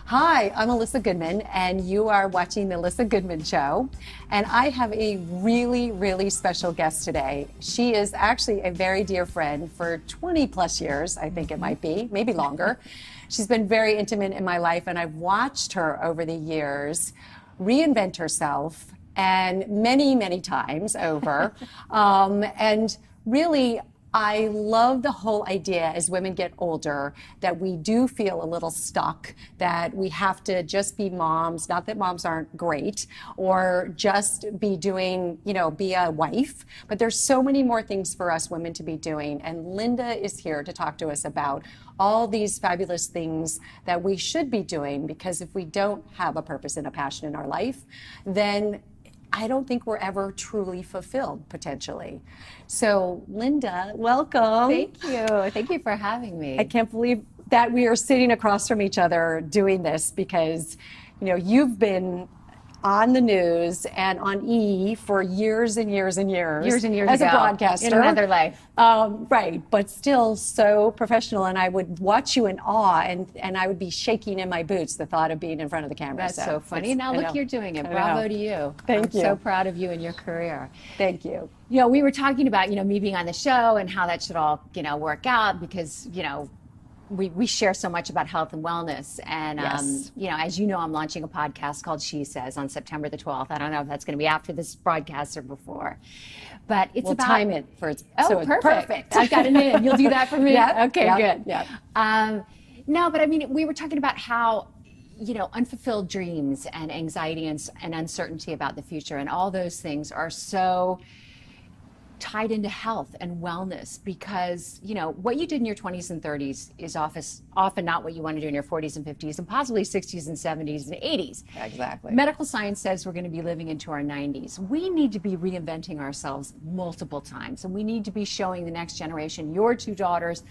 Hi, I'm Alyssa Goodman, and you are watching The Alyssa Goodman Show. And I have a really, really special guest today. She is actually a very dear friend for 20 plus years, I think it might be, maybe longer. She's been very intimate in my life, and I've watched her over the years reinvent herself, and many, many times over. And really, I love the whole idea as women get older that we do feel a little stuck, that we have to just be moms, not that moms aren't great, or just be doing, be a wife, but there's so many more things for us women to be doing. And Linda is here to talk to us about all these fabulous things that we should be doing, because if we don't have a purpose and a passion in our life, then I don't think we're ever truly fulfilled, potentially. So, Linda, welcome. Thank you. Thank you for having me. I can't believe that we are sitting across from each other doing this, because, you've been on the news and on E for years and years and years. Years and years as ago, a broadcaster. in another life. Right, but still so professional. And I would watch you in awe, and I would be shaking in my boots, the thought of being in front of the camera. That's so funny. Now look, you're doing it. Bravo to you. Thank you. I'm so proud of you and your career. Thank you. We were talking about, me being on the show and how that should all, work out, because, we share so much about health and wellness. And, Yes. as you know, I'm launching a podcast called SheShez on September the 12th. I don't know if that's going to be after this broadcast or before. But it's We'll about... time it for it's Oh, it's perfect. I've got it in. You'll do that for me? Yeah. Okay, Yeah. good. Yeah. No, but I mean, we were talking about how, unfulfilled dreams and anxiety and uncertainty about the future and all those things are so tied into health and wellness, because what you did in your 20s and 30s is often not what you want to do in your 40s and 50s and possibly 60s and 70s and 80s. Exactly. Medical science says we're going to be living into our 90s. We need to be reinventing ourselves multiple times, and we need to be showing the next generation, your two daughters,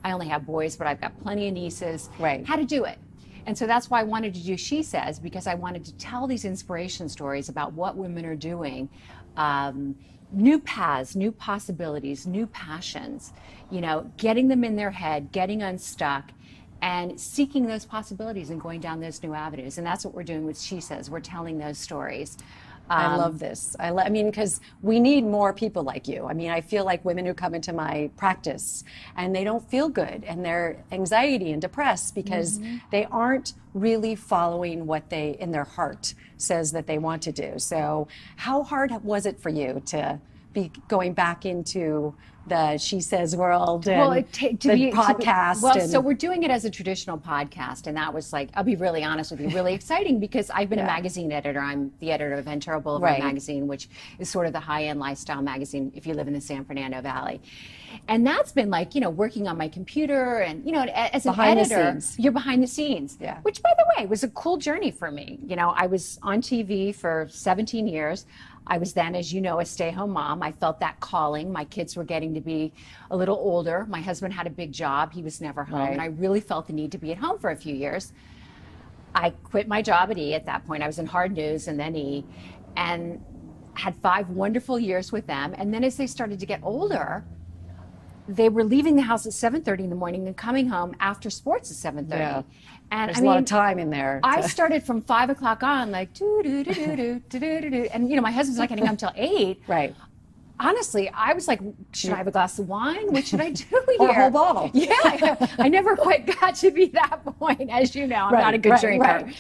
I only have boys, but I've got plenty of nieces, Right. how to do it. And so that's why I wanted to do SheShez, because I wanted to tell these inspiration stories about what women are doing, new paths, new possibilities, new passions, getting them in their head, getting unstuck, and seeking those possibilities and going down those new avenues. And that's what we're doing with SheShez. We're telling those stories. I love this. I mean, because we need more people like you. I mean, I feel like women who come into my practice and they don't feel good, and they're anxiety and depressed because they aren't really following what they, in their heart, says that they want to do. So how hard was it for you to be going back into the SheShez world and the podcast? So we're doing it as a traditional podcast, and that was like, I'll be really honest with you, really exciting, because I've been a magazine editor. I'm the editor of Ventura Boulevard magazine, which is sort of the high-end lifestyle magazine if you live in the San Fernando Valley. And that's been like, working on my computer and, as an editor, you're behind the scenes, which, by the way, was a cool journey for me. I was on TV for 17 years. I was then, as you know, a stay-home mom. I felt that calling. My kids were getting to be a little older. My husband had a big job. He was never home. And I really felt the need to be at home for a few years. I quit my job at E at that point. I was in hard news and then E, and had 5 wonderful years with them. And then as they started to get older, they were leaving the house at 7:30 in the morning and coming home after sports at 7:30. Yeah. And there's a lot of time in there. I started from 5 o'clock on, like, do-do-do-do-do-do-do-do. And, my husband's not going to come till 8. Right. Honestly, I was like, should I have a glass of wine? What should I do here? Or a whole bottle. Yeah, I never quite got to be that point, as you know. I'm not a good drinker. Right.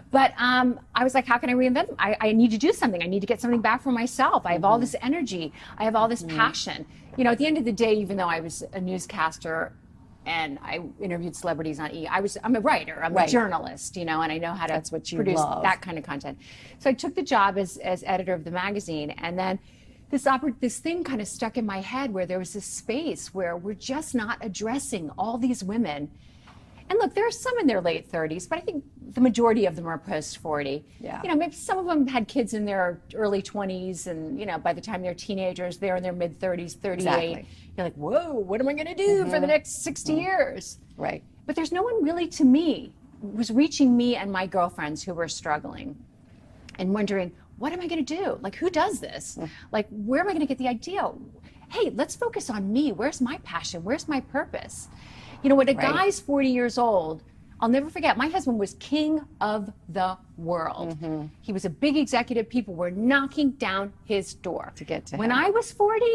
But I was like, how can I reinvent? I need to do something. I need to get something back for myself. I have all this energy. I have all this passion. At the end of the day, even though I was a newscaster and I interviewed celebrities on E, I'm a writer. I'm a journalist, and I know how to produce that kind of content. So I took the job as editor of the magazine, and then this thing kind of stuck in my head, where there was this space where we're just not addressing all these women. And look, there are some in their late 30s, but I think the majority of them are post 40. Yeah. Maybe some of them had kids in their early 20s, and by the time they're teenagers, they're in their mid 30s, 38. Exactly. You're like, whoa, what am I going to do for the next 60 years? Right. But there's no one really, to me, was reaching me and my girlfriends who were struggling and wondering, what am I going to do? Like, who does this? Like, where am I going to get the idea? Hey, let's focus on me. Where's my passion? Where's my purpose? When a guy's 40 years old, I'll never forget, my husband was king of the world. He was a big executive. People were knocking down his door. To get to when him. I was 40,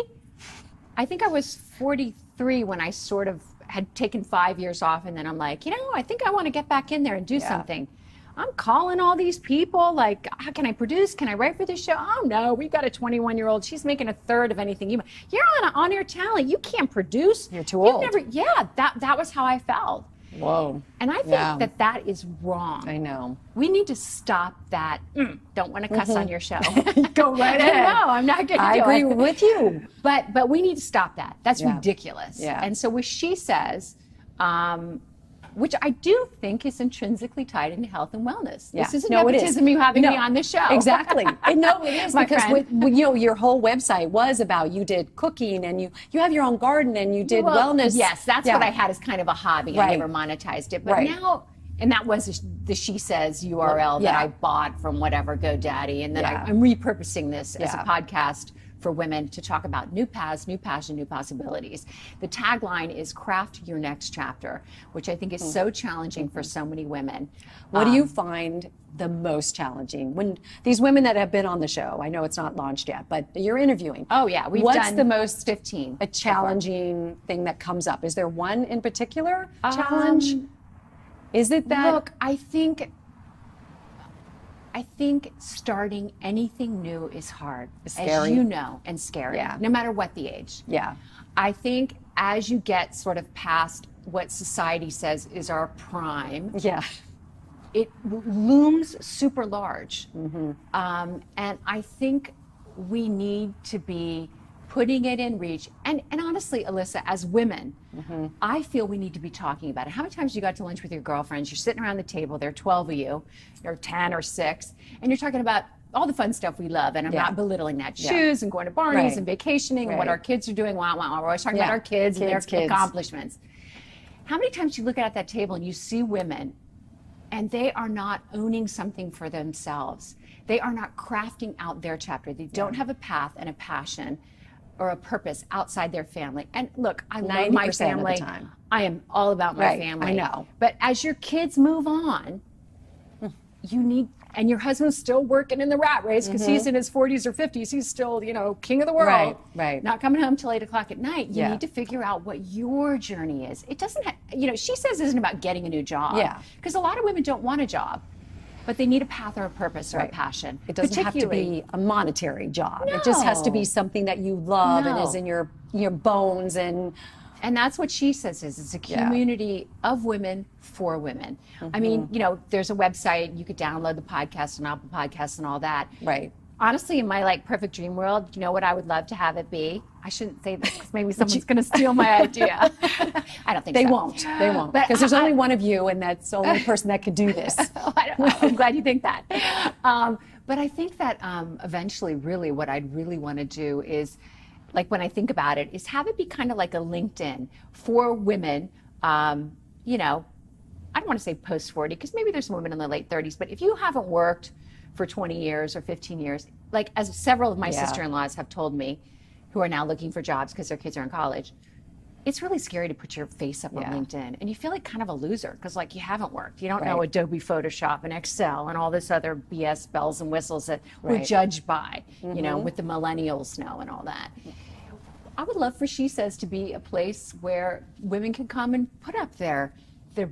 I think I was 43 when I sort of had taken 5 years off, and then I'm like, I think I want to get back in there and do something. I'm calling all these people, like, how can I produce? Can I write for this show? Oh, no, we've got a 21-year-old. She's making a third of anything. You're on-air talent. You can't produce. You're too old. That was how I felt. Whoa. And I think that is wrong. I know. We need to stop that. Don't want to cuss on your show. Go right ahead. No, I'm not going to do it. I agree with you. But we need to stop that. That's ridiculous. Yeah. And so with SheShez, which I do think is intrinsically tied into health and wellness. Yeah. This isn't nepotism you having me on the show. Exactly. No, it is because friend. your whole website was about, you did cooking and you have your own garden and you did wellness. Yes, that's what I had as kind of a hobby. I never monetized it. But now, and that was the SheShez URL that I bought from whatever GoDaddy. And then I'm repurposing this as a podcast for women to talk about new paths, new passion, new possibilities. The tagline is craft your next chapter, which I think is so challenging for so many women. What do you find the most challenging when these women that have been on the show? I know it's not launched yet, but you're interviewing. Oh yeah, we've What's done the most 15 a challenging thing that comes up? Is there one in particular challenge? Is it that? Look, I think starting anything new is hard, scary. as you know, and scary, no matter what the age. Yeah. I think as you get sort of past what society says is our prime, it looms super large. And I think we need to be putting it in reach. And honestly, Alyssa, as women, I feel we need to be talking about it. How many times you got to lunch with your girlfriends, you're sitting around the table, there are 12 of you, or 10 or 6, and you're talking about all the fun stuff we love, and I'm not belittling that. Shoes and going to Barney's and vacationing and what our kids are doing. We're always talking about our kids and their accomplishments. How many times you look at that table and you see women and they are not owning something for themselves. They are not crafting out their chapter. They don't have a path and a passion or a purpose outside their family. And look, I love my family. Of the time. I am all about my family. I know. But as your kids move on, you need, and your husband's still working in the rat race because he's in his 40s or 50s. He's still, king of the world. Right. Not coming home till 8 o'clock at night. You need to figure out what your journey is. It doesn't have, SheShez isn't about getting a new job. Yeah. Because a lot of women don't want a job, but they need a path or a purpose or a passion. It doesn't have to be a monetary job. No. It just has to be something that you love and is in your bones. And that's what SheShez is. It's a community of women for women. I mean, there's a website. You could download the podcast and Apple Podcasts and all that. Right. Honestly, in my perfect dream world, you know what I would love to have it be? I shouldn't say this because maybe someone's going to steal my idea. I don't think they so. won't. They won't. Because there's only one of you, and that's the only person that could do this. I'm glad you think that. But I think that eventually, really, what I'd really want to do is, when I think about it, is have it be kind of like a LinkedIn for women. I don't want to say post 40 because maybe there's some women in their late 30s. But if you haven't worked for 20 years or 15 years, as several of my sister-in-laws have told me, who are now looking for jobs because their kids are in college, it's really scary to put your face up on LinkedIn. And you feel like kind of a loser because you haven't worked. You don't know Adobe Photoshop and Excel and all this other BS bells and whistles that we're judged by, with the millennials know and all that. I would love for SheShez to be a place where women can come and put up their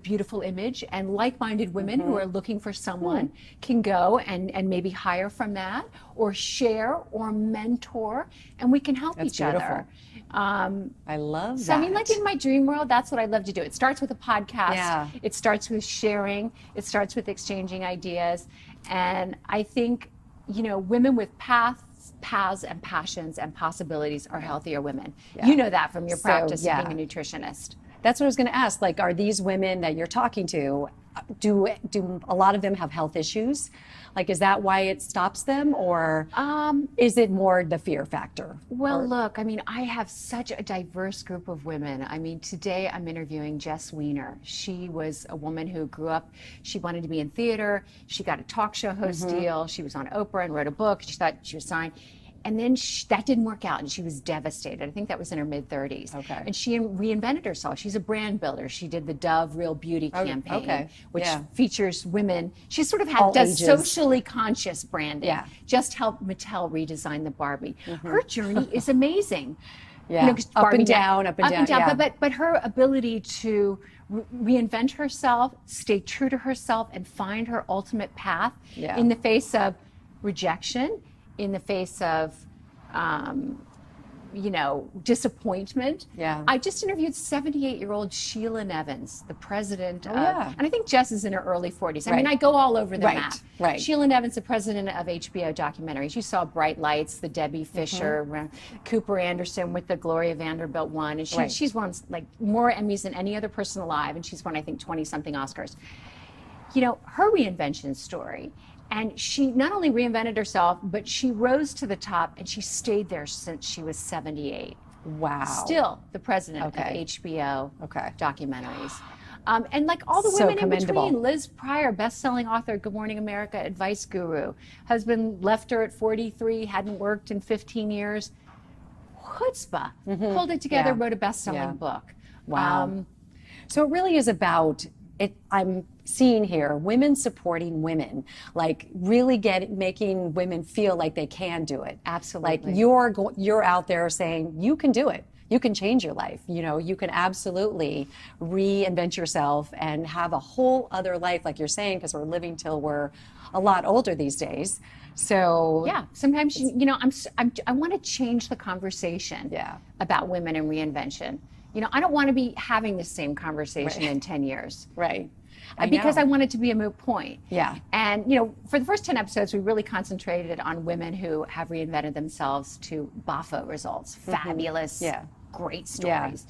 beautiful image, and like-minded women who are looking for someone can go and maybe hire from that, or share or mentor, and we can help each other. I love that. So in my dream world, that's what I'd love to do. It starts with a podcast. Yeah. It starts with sharing. It starts with exchanging ideas. And I think, women with paths and passions and possibilities are healthier women. Yeah. You know that from your practice of being a nutritionist. That's what I was going to ask. Are these women that you're talking to, do a lot of them have health issues? Is that why it stops them, or is it more the fear factor? Well, look, I have such a diverse group of women. Today I'm interviewing Jess Weiner. She was a woman who grew up, she wanted to be in theater. She got a talk show host deal. She was on Oprah and wrote a book. She thought she was signed. And then that didn't work out, and she was devastated. I think that was in her mid-30s. Okay. And she reinvented herself. She's a brand builder. She did the Dove Real Beauty campaign, which features women. She sort of does socially conscious branding. Yeah. Just helped Mattel redesign the Barbie. Her journey is amazing. Yeah. Up and down. Yeah. But her ability to reinvent herself, stay true to herself, and find her ultimate path in the face of rejection, in the face of, disappointment. Yeah. I just interviewed 78-year-old Sheila Nevins, the president of, and I think Jess is in her early 40s. I mean, I go all over the map. Right. Sheila Nevins, the president of HBO documentaries. You saw Bright Lights, the Debbie Fisher, Cooper Anderson with the Gloria Vanderbilt one. And she's won like more Emmys than any other person alive. And she's won, I think, 20-something Oscars. Her reinvention story. And she not only reinvented herself, but she rose to the top, and she stayed there since she was 78. Wow. Still the president of HBO documentaries. And like all the So women commendable. in between, Liz Pryor, best-selling author, Good Morning America, advice guru. Husband left her at 43, hadn't worked in 15 years. Chutzpah. Pulled it together, wrote a best-selling book. Wow. So it really is about it. I'm seeing here women supporting women, like really making women feel like they can do it. Absolutely. Like you're out there saying you can do it. You can change your life. You can absolutely reinvent yourself and have a whole other life, like you're saying, because we're living till we're a lot older these days. So yeah, sometimes I want to change the conversation about women and reinvention. I don't want to be having the same conversation in 10 years. Right. Because I want it to be a moot point. Yeah. And, for the first 10 episodes, we really concentrated on women who have reinvented themselves to BAFO results. Fabulous, great stories.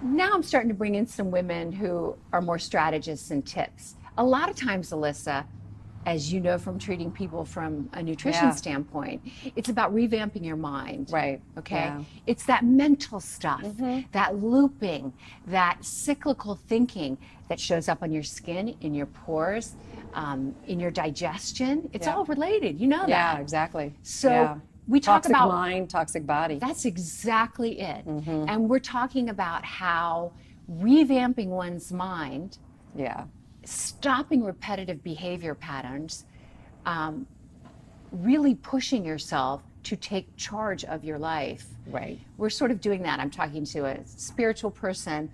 Now I'm starting to bring in some women who are more strategists and tips. A lot of times, Alyssa, as you know from treating people from a nutrition standpoint, it's about revamping your mind. Right. Okay? Yeah. It's that mental stuff, that looping, that cyclical thinking that shows up on your skin, in your pores, in your digestion. It's all related. You know that. Yeah, exactly. So we talk toxic about mind, toxic body. That's exactly it. And we're talking about how revamping one's mind, stopping repetitive behavior patterns, really pushing yourself to take charge of your life. Right. We're sort of doing that. I'm talking to a spiritual person,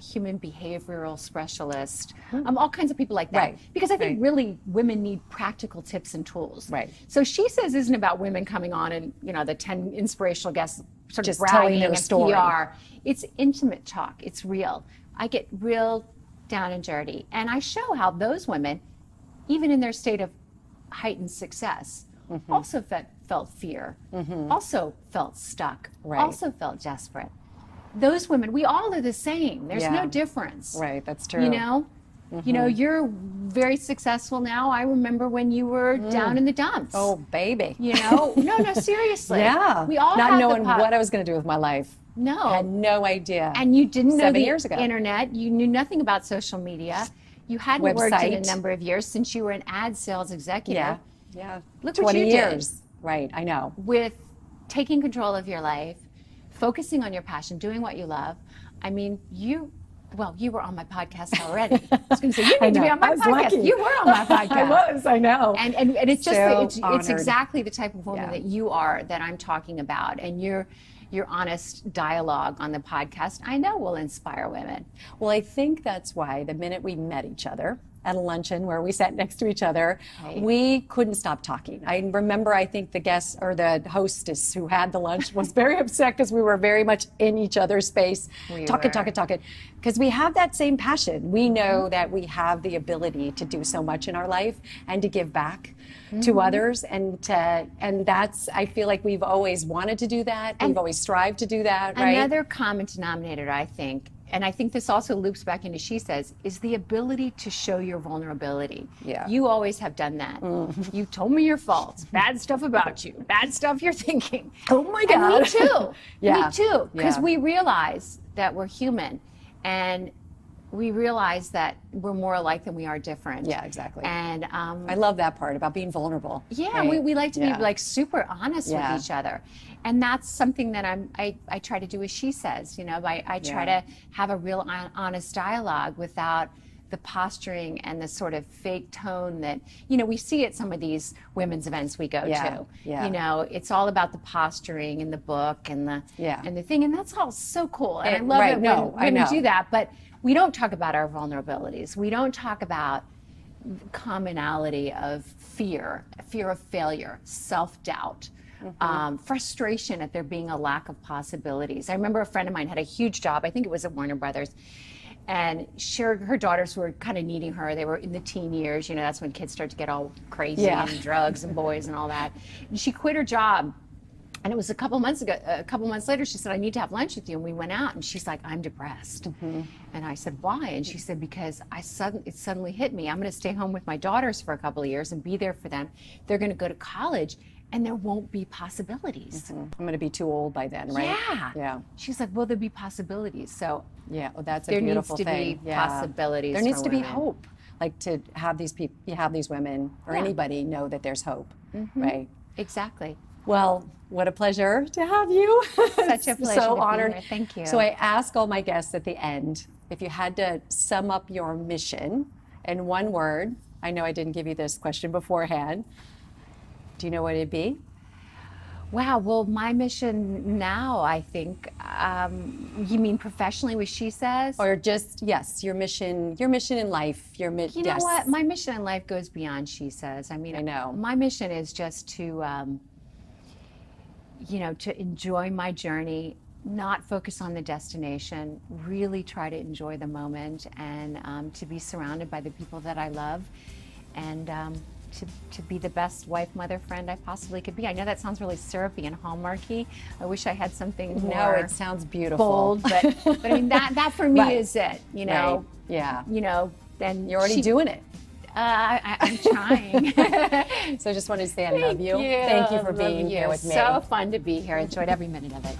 human behavioral specialist, all kinds of people like that. Right. Because I think really women need practical tips and tools. Right. So SheShez isn't about women coming on and, the 10 inspirational guests sort Just of bragging telling their and story. PR. It's intimate talk. It's real. I get real down and dirty. And I show how those women, even in their state of heightened success, also felt fear, also felt stuck, also felt desperate. Those women, we all are the same. There's no difference. Right, that's true. You're very successful now. I remember when you were down in the dumps. Oh, baby. No, seriously. We all not had knowing the what I was going to do with my life. No. I had no idea. And you didn't know 7 the years ago. internet. You knew nothing about social media. You hadn't worked in a number of years since you were an ad sales executive. Yeah. Look 20 what you years. did. Right, I know. With taking control of your life, focusing on your passion, doing what you love. I mean, you were on my podcast already. I was going to say, you need to be on my podcast. Lucky. You were on my podcast. I know. And it's just, So it's exactly the type of woman Yeah. that you are that I'm talking about. And your honest dialogue on the podcast, I know will inspire women. Well, I think that's why the minute we met each other at a luncheon where we sat next to each other, we couldn't stop talking. I remember, I think the guest or the hostess who had the lunch was very upset because we were very much in each other's space, talking. Because we have that same passion. We know that we have the ability to do so much in our life and to give back to others, and that's, I feel like we've always wanted to do that. We've always strived to do that, right? Another common denominator, I think, and I think this also loops back into SheShez, is the ability to show your vulnerability. Yeah. You always have done that. You told me your faults, bad stuff about you, bad stuff you're thinking. Oh my God. And me too. Yeah. Me too. Because Yeah. we realize that we're human. And we realize that we're more alike than we are different. Yeah, exactly. And I love that part about being vulnerable. yeah, right? we like to be like super honest with each other. And that's something that I try to do with SheShez, you know, I try to have a real honest dialogue without the posturing and the sort of fake tone that, you know, we see at some of these women's events we go to. Yeah. You know, it's all about the posturing in the book and the and the thing, and that's all so cool. And I love it when women do that, but we don't talk about our vulnerabilities. We don't talk about commonality of fear of failure, self-doubt, frustration at there being a lack of possibilities. I remember a friend of mine had a huge job, I think it was at Warner Brothers, and her daughters were kind of needing her. They were in the teen years, you know, that's when kids start to get all crazy and drugs and boys and all that. And she quit her job. And it was a couple months later, she said, I need to have lunch with you. And we went out and she's like, I'm depressed. And I said, why? And she said, because it suddenly hit me. I'm going to stay home with my daughters for a couple of years and be there for them. They're going to go to college and there won't be possibilities. I'm going to be too old by then, right? Yeah. She's like, will there be possibilities? So yeah, well, that's a beautiful thing. There needs to be possibilities. There needs to be women. hope, like to have these people, have these women or anybody know that there's hope, right? Exactly. Well, what a pleasure to have you. Such a pleasure. So to honored. Be here. Thank you. So I ask all my guests at the end, if you had to sum up your mission in one word, I know I didn't give you this question beforehand. Do you know what it'd be? Wow. Well, my mission now, I think, you mean professionally with SheShez? Or just, yes, your mission in life, You know what? My mission in life goes beyond SheShez. I mean, I know. My mission is just to, you know, to enjoy my journey, not focus on the destination, really try to enjoy the moment and to be surrounded by the people that I love and to be the best wife, mother, friend I possibly could be. I know that sounds really syrupy and hallmarky. I wish I had something more No, it sounds beautiful. bold, but I mean, that for me is it, you know. Right. Yeah. You know, then You're already doing it. I'm trying. So I just wanted to say I love you. Thank you. Thank you for being here with me. So fun to be here. I enjoyed every minute of it.